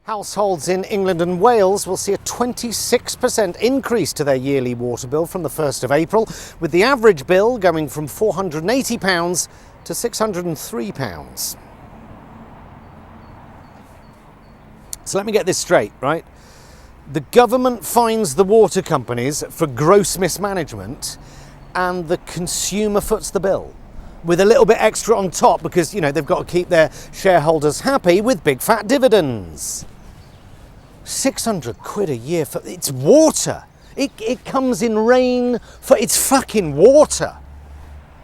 Households in England and Wales will see a 26% increase to their yearly water bill from the 1st of April, with the average bill going from £480 to £603. So let me get this straight, right? The government fines the water companies for gross mismanagement and the consumer foots the bill, with a little bit extra on top because, you know, they've got to keep their shareholders happy with big fat dividends. 600 quid a year for it's water. It comes in rain for it's fucking water.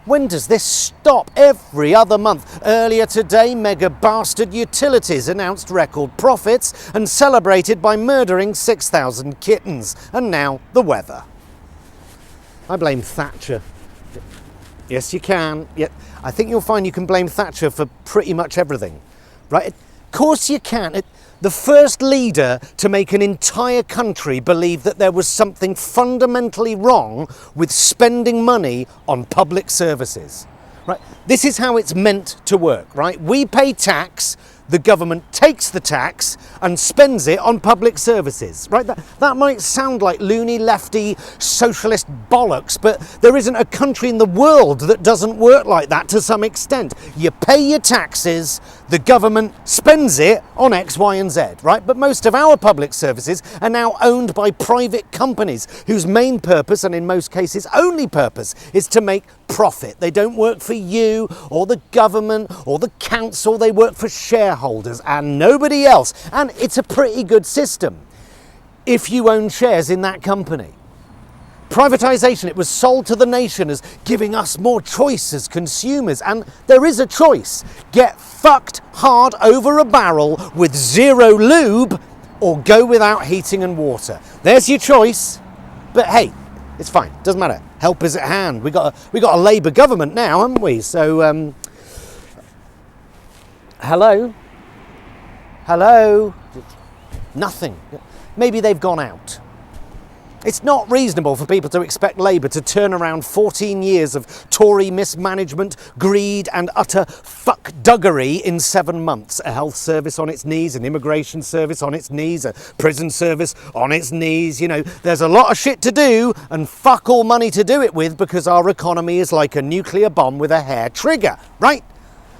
When does this stop? Every other month. Earlier today, mega bastard utilities announced record profits and celebrated by murdering 6,000 kittens. And now the weather. I blame Thatcher. Yes, you can. Yeah, I think you'll find you can blame Thatcher for pretty much everything, right? Of course you can. The first leader to make an entire country believe that there was something fundamentally wrong with spending money on public services, right? This is how it's meant to work, right? We pay tax, the government takes the tax and spends it on public services, right? That might sound like loony, lefty, socialist bollocks, but there isn't a country in the world that doesn't work like that to some extent. You pay your taxes, the government spends it on X, Y, and Z, right? But most of our public services are now owned by private companies whose main purpose, and in most cases only purpose, is to make profit. They don't work for you or the government or the council, they work for shareholders and nobody else. And it's a pretty good system if you own shares in that company. Privatization, it was sold to the nation as giving us more choice as consumers, and there is a choice. Get fucked hard over a barrel with zero lube or go without heating and water. There's your choice. But hey, it's fine, doesn't matter. Help is at hand. We got a Labour government now, haven't we? So hello? Nothing. Maybe they've gone out. It's not reasonable for people to expect Labour to turn around 14 years of Tory mismanagement, greed and utter fuckduggery in 7 months. A health service on its knees, an immigration service on its knees, a prison service on its knees. You know, there's a lot of shit to do and fuck all money to do it with because our economy is like a nuclear bomb with a hair trigger, right?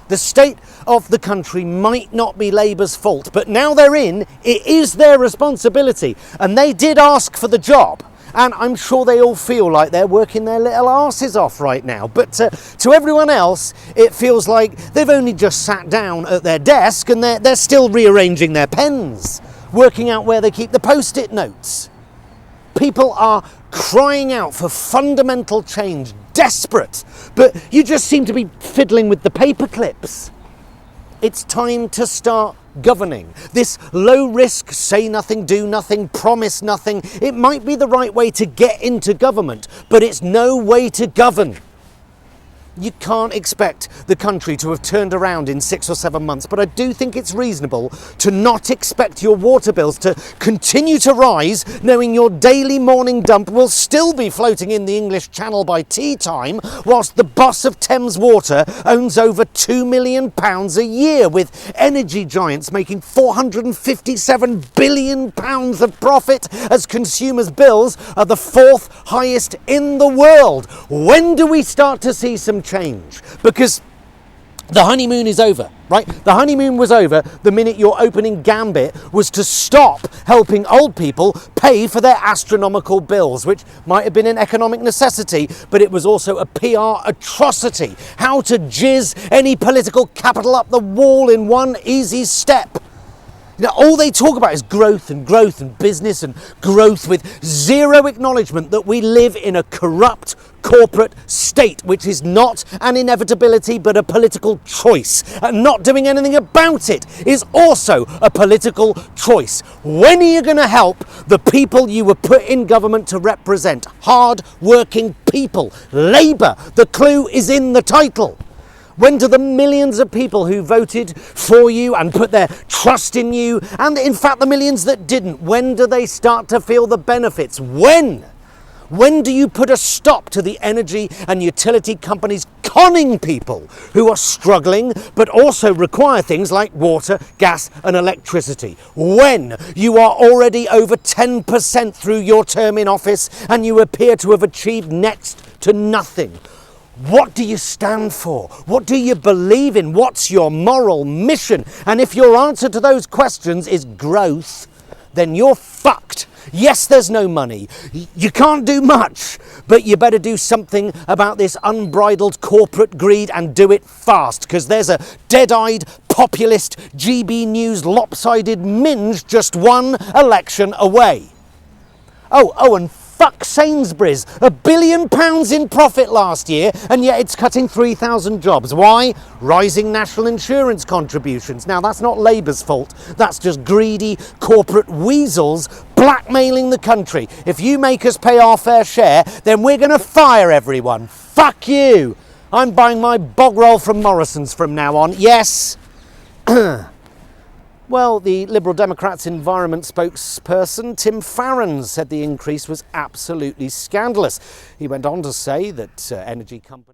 The state of the country might not be Labour's fault, but now they're in, it is their responsibility. And they did ask for the job. And I'm sure they all feel like they're working their little arses off right now. But to everyone else, it feels like they've only just sat down at their desk and they're still rearranging their pens, working out where they keep the post-it notes. People are crying out for fundamental change, desperate, but you just seem to be fiddling with the paper clips. It's time to start governing. This low risk, say nothing, do nothing, promise nothing, it might be the right way to get into government, but it's no way to govern. You can't expect the country to have turned around in 6 or 7 months, but I do think it's reasonable to not expect your water bills to continue to rise, knowing your daily morning dump will still be floating in the English Channel by tea time, whilst the boss of Thames Water owns over £2 million a year, with energy giants making £457 billion of profit as consumers' bills are the 4th highest in the world. When do we start to see some change? Because the honeymoon is over, right? The honeymoon was over the minute your opening gambit was to stop helping old people pay for their astronomical bills, which might have been an economic necessity, but it was also a PR atrocity. How to jizz any political capital up the wall in one easy step. You know, all they talk about is growth and business and growth, with zero acknowledgement that we live in a corrupt corporate state, which is not an inevitability but a political choice. And not doing anything about it is also a political choice. When are you going to help the people you were put in government to represent? Hard-working people. Labour. The clue is in the title. When do the millions of people who voted for you and put their trust in you, and in fact the millions that didn't, when do they start to feel the benefits? When? When do you put a stop to the energy and utility companies conning people who are struggling but also require things like water, gas and electricity? When you are already over 10% through your term in office and you appear to have achieved next to nothing? What do you stand for? What do you believe in? What's your moral mission? And if your answer to those questions is growth, then you're fucked. Yes, there's no money. You can't do much, but you better do something about this unbridled corporate greed and do it fast, because there's a dead-eyed, populist, GB News lopsided minge just one election away. Oh, and fuck Sainsbury's. £1 billion in profit last year, and yet it's cutting 3,000 jobs. Why? Rising national insurance contributions. Now, that's not Labour's fault. That's just greedy corporate weasels blackmailing the country. If you make us pay our fair share, then we're going to fire everyone. Fuck you. I'm buying my bog roll from Morrison's from now on. Yes. Well, the Liberal Democrats' environment spokesperson, Tim Farron, said the increase was absolutely scandalous. He went on to say that energy companies...